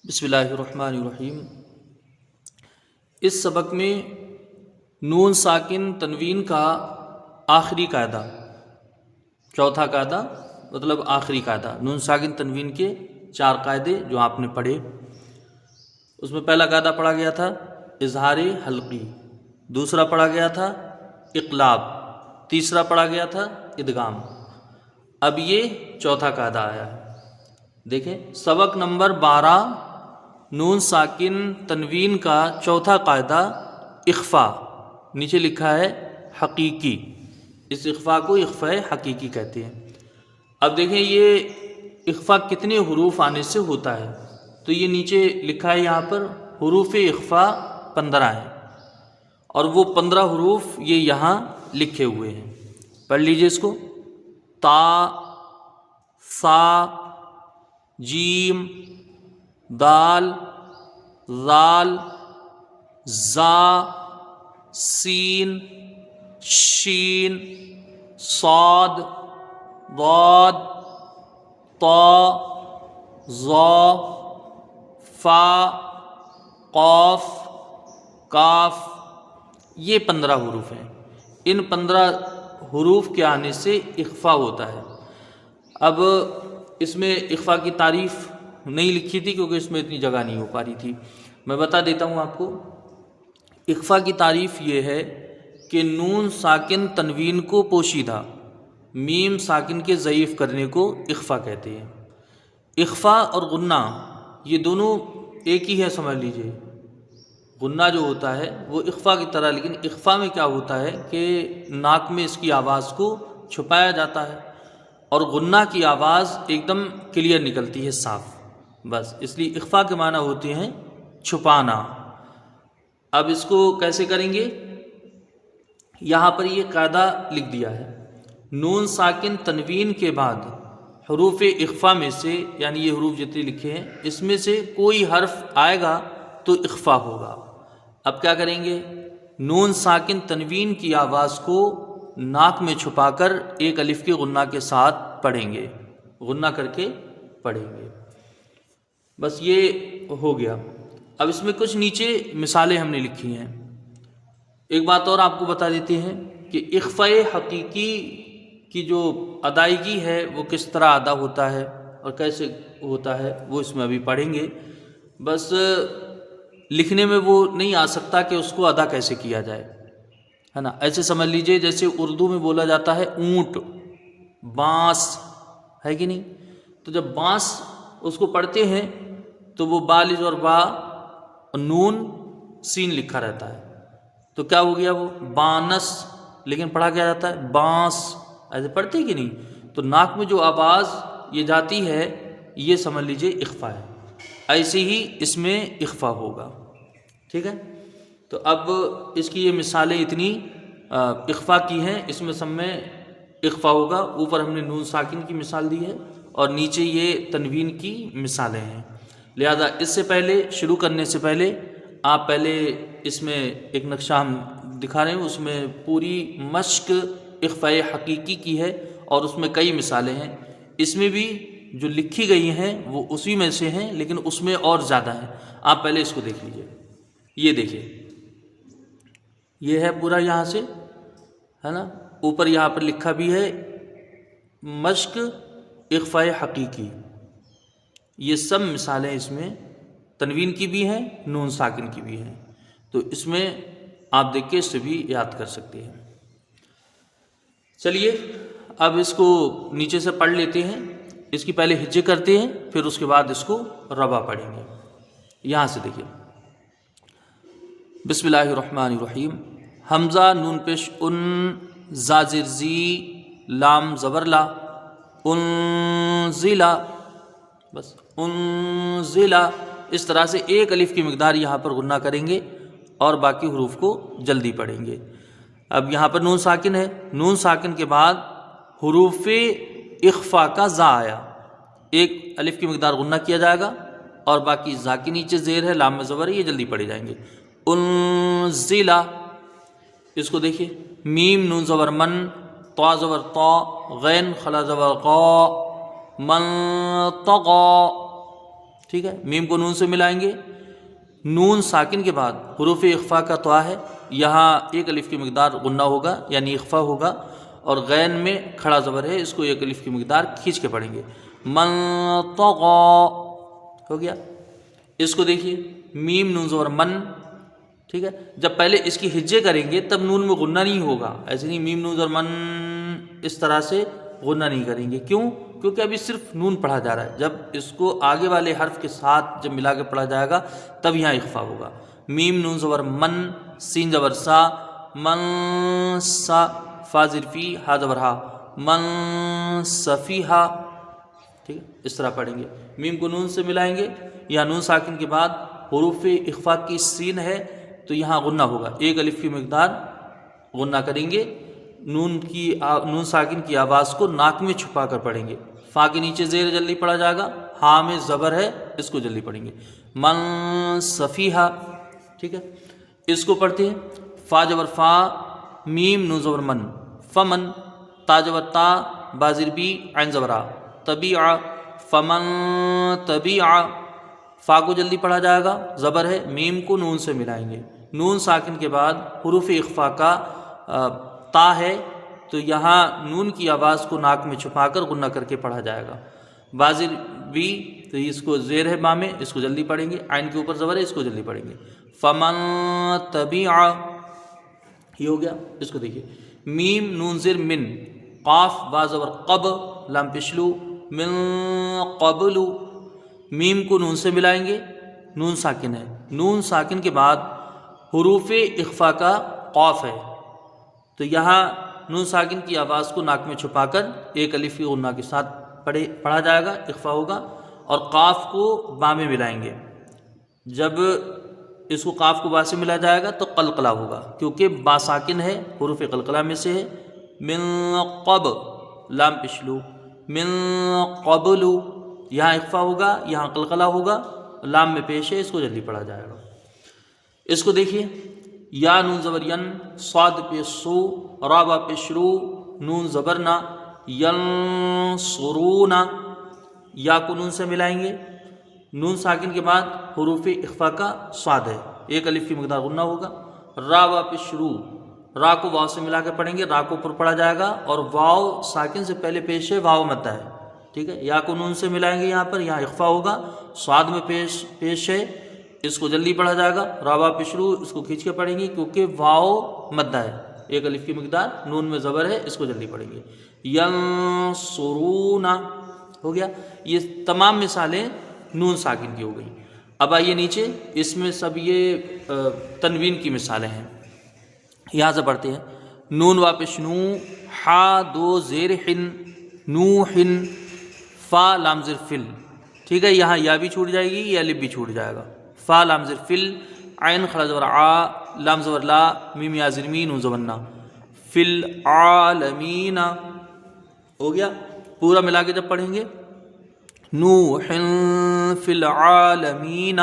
بسم اللہ الرحمن الرحیم۔ اس سبق میں نون ساکن تنوین کا آخری قاعدہ، چوتھا قاعدہ مطلب آخری قاعدہ، نون ساکن تنوین کے 4 قاعدے جو آپ نے پڑھے۔ اس میں پہلا قاعدہ پڑھا گیا تھا اظہار حلقی، دوسرا پڑھا گیا تھا اقلاب، تیسرا پڑھا گیا تھا ادغام۔ اب یہ چوتھا قاعدہ آیا ہے۔ دیکھیں سبق نمبر 12 نون ساکن تنوین کا چوتھا قاعدہ اخفا، نیچے لکھا ہے حقیقی، اس اخفا کو اخفاء حقیقی کہتے ہیں۔ اب دیکھیں یہ اخفا کتنے حروف آنے سے ہوتا ہے، تو یہ نیچے لکھا ہے یہاں پر حروف اخفا 15 ہیں، اور وہ 15 حروف یہ یہاں لکھے ہوئے ہیں۔ پڑھ لیجئے اس کو: تا، سا، جیم، دال، ذال، زا، سین، شین، صاد، ضاد، طا، ظا، فا، قاف، کاف۔ یہ 15 حروف ہیں۔ ان 15 حروف کے آنے سے اخفا ہوتا ہے۔ اب اس میں اخفا کی تعریف نہیں لکھی تھی کیونکہ اس میں اتنی جگہ نہیں ہو پا رہی تھی، میں بتا دیتا ہوں آپ کو۔ اخفا کی تعریف یہ ہے کہ نون ساکن تنوین کو پوشیدہ، میم ساکن کے ضعیف کرنے کو اخفا کہتے ہیں۔ اخفا اور غنہ یہ دونوں ایک ہی ہے، سمجھ لیجئے۔ غنہ جو ہوتا ہے وہ اخفا کی طرح، لیکن اخفا میں کیا ہوتا ہے کہ ناک میں اس کی آواز کو چھپایا جاتا ہے، اور غنہ کی آواز ایک دم کلیئر نکلتی ہے، صاف، بس اس لیے اخفا کے معنی ہوتے ہیں چھپانا۔ اب اس کو کیسے کریں گے؟ یہاں پر یہ قاعدہ لکھ دیا ہے، نون ساکن تنوین کے بعد حروف اخفا میں سے، یعنی یہ حروف جتنے لکھے ہیں اس میں سے کوئی حرف آئے گا تو اخفا ہوگا۔ اب کیا کریں گے؟ نون ساکن تنوین کی آواز کو ناک میں چھپا کر ایک الف کے غنہ کے ساتھ پڑھیں گے، غنہ کر کے پڑھیں گے، بس یہ ہو گیا۔ اب اس میں کچھ نیچے مثالیں ہم نے لکھی ہیں۔ ایک بات اور آپ کو بتا دیتے ہیں کہ اخفاء حقیقی کی جو ادائیگی ہے وہ کس طرح ادا ہوتا ہے اور کیسے ہوتا ہے، وہ اس میں ابھی پڑھیں گے۔ بس لکھنے میں وہ نہیں آ سکتا کہ اس کو ادا کیسے کیا جائے، ہے نا؟ ایسے سمجھ لیجئے جیسے اردو میں بولا جاتا ہے اونٹ، بانس، ہے کہ نہیں؟ تو جب بانس اس کو پڑھتے ہیں تو وہ بالج اور با اور نون سین لکھا رہتا ہے، تو کیا ہو گیا؟ وہ بانس، لیکن پڑھا کیا جاتا ہے بانس، ایسے پڑھتے کہ نہیں؟ تو ناک میں جو آواز یہ جاتی ہے یہ سمجھ لیجئے اخفا ہے، ایسے ہی اس میں اخفا ہوگا، ٹھیک ہے؟ تو اب اس کی یہ مثالیں اتنی اخفا کی ہیں، اس میں سب میں اخفا ہوگا۔ اوپر ہم نے نون ساکن کی مثال دی ہے اور نیچے یہ تنوین کی مثالیں ہیں، لہذا اس سے پہلے شروع کرنے سے پہلے آپ پہلے اس میں ایک نقشہ ہم دکھا رہے ہیں، اس میں پوری مشق اخفاء حقیقی کی ہے اور اس میں کئی مثالیں ہیں۔ اس میں بھی جو لکھی گئی ہیں وہ اسی میں سے ہیں، لیکن اس میں اور زیادہ ہیں۔ آپ پہلے اس کو دیکھ لیجئے، یہ دیکھیں، یہ ہے پورا یہاں سے، ہے نا؟ اوپر یہاں پر لکھا بھی ہے مشق اخفاء حقیقی۔ یہ سب مثالیں اس میں تنوین کی بھی ہیں، نون ساکن کی بھی ہیں، تو اس میں آپ دیکھ کے اس سے بھی یاد کر سکتے ہیں۔ چلیے اب اس کو نیچے سے پڑھ لیتے ہیں، اس کی پہلے ہجے کرتے ہیں، پھر اس کے بعد اس کو ربا پڑھیں گے۔ یہاں سے دیکھیں، بسم اللہ الرحمن الرحیم۔ حمزہ نون پیش ان، زا زیر زی، لام زبر لا، انزلا، بس انزلا۔ اس طرح سے ایک الف کی مقدار یہاں پر غنہ کریں گے اور باقی حروف کو جلدی پڑھیں گے۔ اب یہاں پر نون ساکن ہے، نون ساکن کے بعد حروف اخفا کا زا آیا، ایک الف کی مقدار غنہ کیا جائے گا اور باقی زا کے نیچے زیر ہے، لام میں زبر ہے، یہ جلدی پڑھے جائیں گے۔ انزلا، اس کو دیکھیے، میم نون زبر من، طا زبر طا، غین خلا زبر قا، من طغا، ٹھیک ہے، میم کو نون سے ملائیں گے، نون ساکن کے بعد حروف اخفا کا طا ہے، یہاں ایک الف کی مقدار غنہ ہوگا یعنی اخفا ہوگا، اور غین میں کھڑا زبر ہے، اس کو ایک الف کی مقدار کھینچ کے پڑھیں گے، من طغى ہو گیا۔ اس کو دیکھیے میم نون زبر من، ٹھیک ہے، جب پہلے اس کی ہجے کریں گے تب نون میں غنہ نہیں ہوگا، ایسے نہیں میم نون زبر من اس طرح سے غنہ نہیں کریں گے، کیوں؟ کیونکہ ابھی صرف نون پڑھا جا رہا ہے، جب اس کو آگے والے حرف کے ساتھ جب ملا کے پڑھا جائے گا تب یہاں اخفا ہوگا۔ میم نون زبر من، سین زبر سا، من سا، فا زیر فی، ہا زبر ہا، من سفیہا، ٹھیک ہے، اس طرح پڑھیں گے۔ میم کو نون سے ملائیں گے، یا نون ساکن کے بعد حروف اخفا کی سین ہے تو یہاں غنہ ہوگا، ایک الف کی مقدار غنہ کریں گے، نون ساکن کی آواز کو ناک میں چھپا کر پڑھیں گے، فا کے نیچے زیر جلدی پڑھا جائے گا، ہا میں زبر ہے اس کو جلدی پڑھیں گے، من صفیحہ، ٹھیک ہے۔ اس کو پڑھتے ہیں فا جبر فا، میم نون زبر من، فمن، تا جبر تا، با زیر بی، عین زبر آ، طبیعہ، فمن طبیعہ، فا کو جلدی پڑھا جائے گا، زبر ہے، میم کو نون سے ملائیں گے، نون ساکن کے بعد حروف اخفا کا تا ہے تو یہاں نون کی آواز کو ناک میں چھپا کر غنہ کر کے پڑھا جائے گا، بازر بھی تو اس کو زیر ہے با میں، اس کو جلدی پڑھیں گے، عین کے اوپر زبر ہے اس کو جلدی پڑھیں گے، فمن طبیعہ، یہ ہو گیا۔ اس کو دیکھیے میم نون زیر من، قاف با زبر قب، لام پشلو، من قبل، میم کو نون سے ملائیں گے، نون ساکن ہے، نون ساکن کے بعد حروف اخفا کا قاف ہے تو یہاں نون ساکن کی آواز کو ناک میں چھپا کر ایک الف کی غنہ کے ساتھ پڑھا جائے گا، اخفا ہوگا، اور قاف کو با میں ملائیں گے، جب اس کو قاف کو با سے ملا جائے گا تو قلقلہ ہوگا، کیونکہ با ساکن ہے، حروف قلقلہ میں سے ہے، من قب، لام پشلو، من قبل، یہاں اخفا ہوگا، یہاں قلقلہ ہوگا، لام میں پیش ہے، اس کو جلدی پڑھا جائے گا۔ اس کو دیکھیے یا نون زبر ین، صاد پہ سو، را با پہ شروع، نون زبرنا، ینصرونا، یا کو نون سے ملائیں گے، نون ساکن کے بعد حروف اخفا کا صاد ہے، ایک الف کی مقدار غنہ ہوگا، را با پہ شروع، را کو واو سے ملا کے پڑھیں گے، را کو اوپر پڑھا جائے گا، اور واو ساکن سے پہلے پیش ہے، واو مدہ ہے، ٹھیک ہے، یا کو نون سے ملائیں گے، یہاں پر یہاں اخفا ہوگا، صاد میں پیش ہے، اس کو جلدی پڑھا جائے گا، را با پہ شروع، اس کو کھینچ کے پڑھیں گے کیونکہ واو مدہ ہے، ایک الف کی مقدار، نون میں زبر ہے، اس کو جلدی پڑھیں گے، ینصرونا، ہو گیا۔ یہ تمام مثالیں نون ساکن کی ہو گئی۔ اب آئیے نیچے، اس میں سب یہ تنوین کی مثالیں ہیں، یہاں سے پڑھتے ہیں، نون واپش نو، ہا دو زیر حن، نوحن، فا لام زر فل، ٹھیک ہے، یہاں یا بھی چھوٹ جائے گی، یا الف بھی چھوٹ جائے گا، فا لام زر فل، عین کھڑا زبر آ، لام زبر لا، میم یا زر می، نون زبر نا، فی العالمین، ہو گیا۔ پورا ملا کے جب پڑھیں گے، نوح فی العالمین،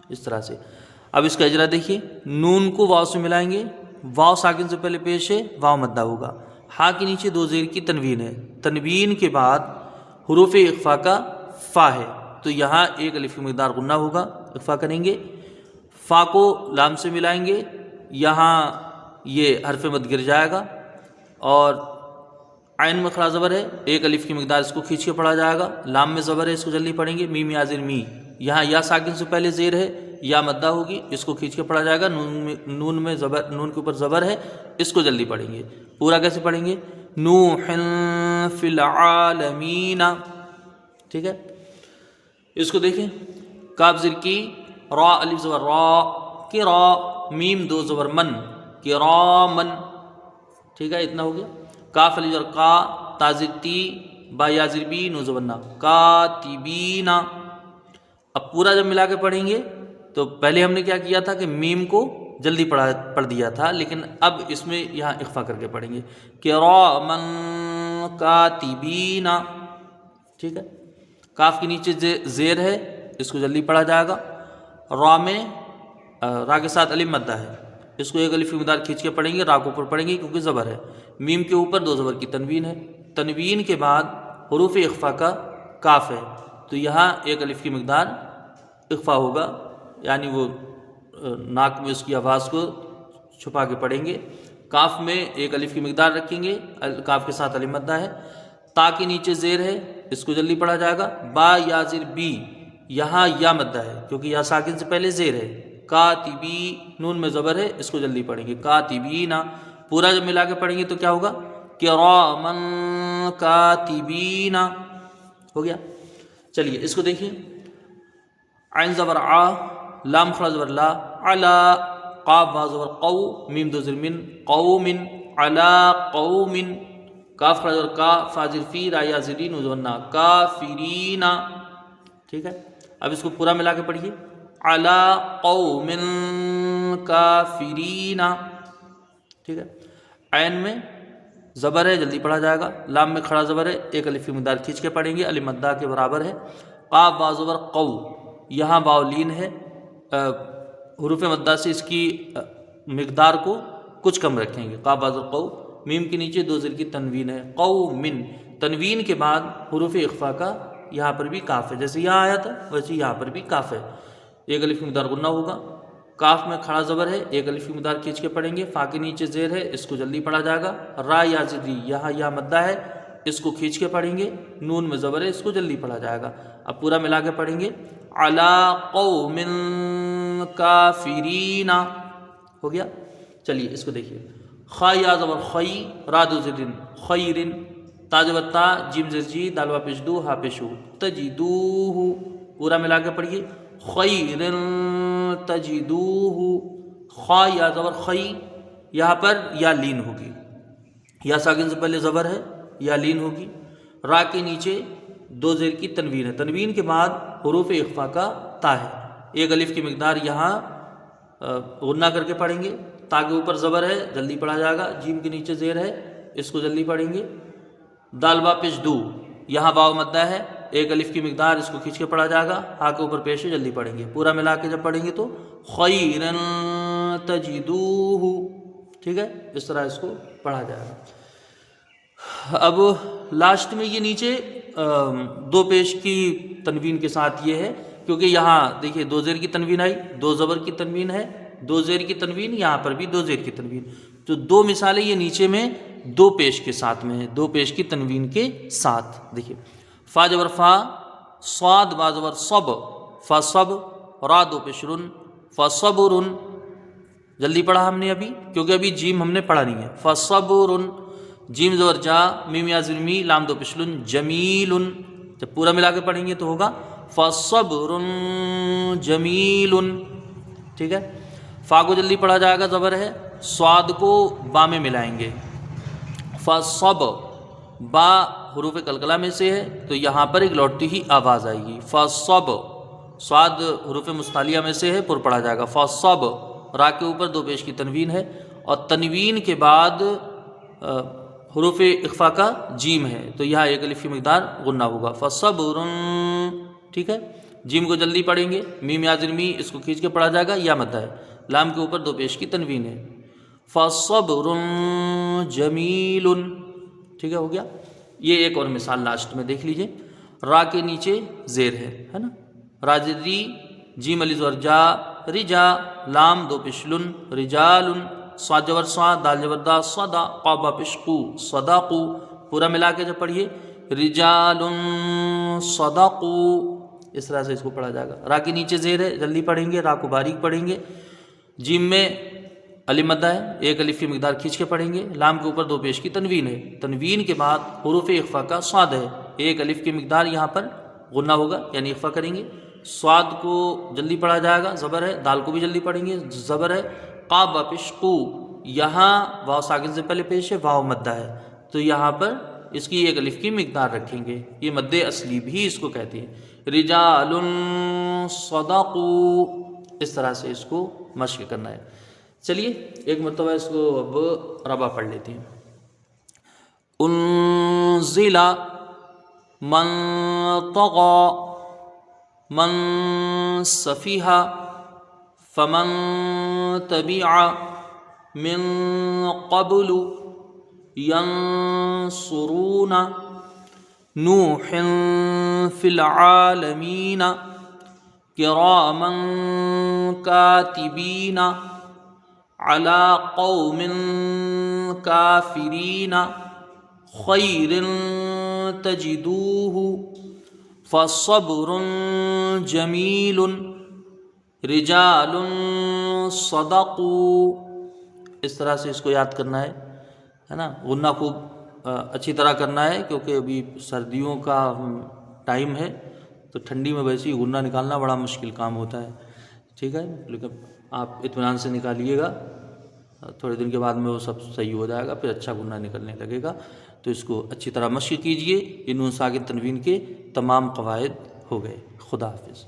اس طرح سے۔ اب اس کا اجرا دیکھیے، نون کو واو سے ملائیں گے، واو ساکن سے پہلے پیش ہے، واو مدہ ہوگا، ہا کے نیچے دو زیر کی تنوین ہے، تنوین کے بعد حروف اخفا کا فا ہے تو یہاں ایک الف کی مقدار غنہ ہوگا، اخفا کریں گے، فا کو لام سے ملائیں گے، یہاں یہ حرف مد گر جائے گا، اور عین میں کھڑا زبر ہے، ایک الف کی مقدار، اس کو کھینچ کے پڑھا جائے گا، لام میں زبر ہے، اس کو جلدی پڑھیں گے، میم یا زیر می، یہاں یا ساکن سے پہلے زیر ہے، یا مدہ ہوگی، اس کو کھینچ کے پڑھا جائے گا، نون میں زبر، نون کے اوپر زبر ہے، اس کو جلدی پڑھیں گے۔ پورا کیسے پڑھیں گے؟ نوح فی العالمین، ٹھیک ہے۔ اس کو دیکھیں، کاف زیر کی، را الف زبر را، کی را، میم دو زبر من، کرامن، ٹھیک ہے، اتنا ہو گیا۔ کاف الف زبر کا، تا زیر تی، با یا زیر بی، نون زبر نا، کاتبین۔ اب پورا جب ملا کے پڑھیں گے تو پہلے ہم نے کیا کیا تھا کہ میم کو جلدی پڑھ دیا تھا، لیکن اب اس میں یہاں اخفا کر کے پڑھیں گے، کرامن کاتبین، ٹھیک ہے۔ کاف کے نیچے زیر ہے، اس کو جلدی پڑھا جائے گا، را میں را کے ساتھ الف مدہ ہے، اس کو ایک الف کی مقدار کھینچ کے پڑھیں گے، را کو اوپر پڑھیں گے کیونکہ زبر ہے، میم کے اوپر دو زبر کی تنوین ہے، تنوین کے بعد حروف اخفا کا کاف ہے تو یہاں ایک الف کی مقدار اخفا ہوگا، یعنی وہ ناک میں اس کی آواز کو چھپا کے پڑھیں گے۔ کاف میں ایک الف کی مقدار رکھیں گے، کاف کے ساتھ الف مدہ ہے۔ تا کے نیچے زیر ہے، اس کو جلدی پڑھا جائے گا۔ با یا زیر بی، یہاں یا مدہ ہے کیونکہ یا ساکن سے پہلے زیر ہے۔ کاتبی، نون میں زبر ہے، اس کو جلدی پڑھیں گے۔ کاتبینا، پورا جب ملا کے پڑھیں گے تو کیا ہوگا؟ کرامن کاتبینا، ہو گیا۔ چلیے اس کو دیکھیے، عین زبر آ، لام کھڑا زبر لا، علا، قاف با زبر قو، میم دو زیر من، قومن، علا قومن، کاف کھڑا زبر کا، فا زیر فی، را یا زیر نون زبر نا، کافرینا، ٹھیک ہے۔ اب اس کو پورا ملا کے پڑھیے، علا قوم کافرینا، ٹھیک ہے۔ عین میں زبر ہے، جلدی پڑھا جائے گا۔ لام میں کھڑا زبر ہے، ایک الف کی مقدار کھینچ کے پڑھیں گے، الف مدہ کے برابر ہے۔ قاف با زبر قو، یہاں واو لین ہے، حروف مدہ سے اس کی مقدار کو کچھ کم رکھیں گے۔ قاف با زبر قو، میم کے نیچے دو زیر کی تنوین ہے، قومن، تنوین کے بعد حروف اخفا کا یہاں پر بھی کاف ہے، جیسے یہاں آیا تھا ویسے یہاں پر بھی کاف ہے، ایک الف کی مقدار غنہ ہوگا۔ کاف میں کھڑا زبر ہے، ایک الف کی مقدار کھینچ کے پڑھیں گے۔ فا کے نیچے زیر ہے، اس کو جلدی پڑھا جائے گا۔ را یا زدی، یہاں یا مدہ ہے، اس کو کھینچ کے پڑھیں گے۔ نون میں زبر ہے، اس کو جلدی پڑھا جائے گا۔ اب پورا ملا کے پڑھیں گے، علی قوم کافرین، ہو گیا۔ چلیے اس کو دیکھیے، خا یا زبر خی، را دو زیر خیرن، تا زبر تا، جیم زیر جی، دال وا پیش دو، ہا پیش ہو، تجدوہ، پورا ملا کے پڑھیے، خیرن تجدوہ۔ خا یا زبر خی، یہاں پر یا لین ہوگی، یا ساکن سے پہلے زبر ہے، یا لین ہوگی۔ را کے نیچے دو زیر کی تنوین ہے، تنوین کے بعد حروف اخفا کا تا ہے، ایک الف کی مقدار یہاں غنہ کر کے پڑھیں گے۔ تا کے اوپر زبر ہے، جلدی پڑھا جائے گا۔ جیم کے نیچے زیر ہے، اس کو جلدی پڑھیں گے۔ دال با پیش دو، یہاں واو مدہ ہے، ایک الف کی مقدار، اس کو کھینچ کے پڑھا جائے گا۔ ہا کے اوپر پیش ہے، جلدی پڑھیں گے۔ پورا ملا کے جب پڑھیں گے تو خیرن تجدوہ، ٹھیک ہے، اس طرح اس کو پڑھا جائے گا۔ اب لاسٹ میں یہ نیچے دو پیش کی تنوین کے ساتھ یہ ہے، کیونکہ یہاں دیکھیے دو زیر کی تنوین آئی، دو زبر کی تنوین ہے، دو زیر کی تنوین، یہاں پر بھی دو زیر کی تنوین، تو دو مثالیں یہ نیچے میں دو پیش کے ساتھ میں ہے، دو پیش کی تنوین کے ساتھ۔ دیکھیے، فا زبر فا، صاد با زبر صب، فصب، را دو پیش رن، فصبرن، جلدی پڑھا ہم نے ابھی کیونکہ ابھی جیم ہم نے پڑھا نہیں ہے۔ فصبرن، جیم زبر جا، میم یا زیر می، لام دو پیش لن، جمیل، جب پورا ملا کے پڑھیں گے تو ہوگا فصبر جمیل، ٹھیک ہے۔ فا کو جلدی پڑھا جائے گا، زبر ہے، صاد کو با میں ملائیں گے، فصب، با حروف قلقلہ میں سے ہے تو یہاں پر ایک لوٹتی ہی آواز آئے گی، فصب، صاد حروف مستعلیہ میں سے ہے، پر پڑھا جائے گا، فصب، را کے اوپر دو پیش کی تنوین ہے، اور تنوین کے بعد حروف اخفا کا جیم ہے تو یہاں ایک الف کی مقدار غنہ ہوگا، فصبر، ٹھیک ہے۔ جیم کو جلدی پڑھیں گے، میم یا زیر می، اس کو کھینچ کے پڑھا جائے گا، یا مدہ ہے، لام کے اوپر دو پیش کی تنوین ہے، فصبر جمیل، ٹھیک ہے، ہو گیا۔ یہ ایک اور مثال لاسٹ میں دیکھ لیجئے، را کے نیچے زیر ہے نا، راجری، جیم علی زبر جا، رجا، لام دو پیش لن، رجال، صاد جبر صا، دال جبر دا، صدا، قاف با پیش قو، صدقو، پورا ملا کے جب پڑھیے، رجال صدقو، اس طرح سے اس کو پڑھا جائے گا۔ را کے نیچے زیر ہے، جلدی پڑھیں گے، را کو باریک پڑھیں گے۔ جیم میں الف مدہ ہے، ایک الف کی مقدار کھینچ کے پڑھیں گے، لام کے اوپر دو پیش کی تنوین ہے، تنوین کے بعد حروف اخفا کا صاد ہے، ایک الف کی مقدار یہاں پر غنہ ہوگا یعنی اخفا کریں گے۔ صاد کو جلدی پڑھا جائے گا، زبر ہے، دال کو بھی جلدی پڑھیں گے، زبر ہے، قاف با پیش قو، یہاں واو ساکن سے پہلے پیش ہے، واو مدہ ہے تو یہاں پر اس کی ایک الف کی مقدار رکھیں گے، یہ مد اصلی بھی اس کو کہتے ہیں، رجال صدقوا، اس طرح سے اس کو مشق کرنا ہے۔ چلیے ایک مرتبہ اس کو اب ربا پڑھ لیتے ہیں۔ انزل من طغى من سفیہا فمن تبع من قبل ينصرون نوح في العالمين کراما کاتبین علی قوم کافرین خیر تجدوہ فصبر جمیل رجال صدقوا. اس طرح سے اس کو یاد کرنا ہے نا. غنہ خوب اچھی طرح کرنا ہے کیونکہ ابھی سردیوں کا ٹائم ہے تو ٹھنڈی میں ویسے ہی غنہ نکالنا بڑا مشکل کام ہوتا ہے. ٹھیک ہے، لیکن آپ اطمینان سے نکالیے گا، تھوڑے دن کے بعد میں وہ سب صحیح ہو جائے گا، پھر اچھا غنہ نکلنے لگے گا. تو اس کو اچھی طرح مشق کیجئے. یہ نون ساکن تنوین کے تمام قواعد ہو گئے. خدا حافظ.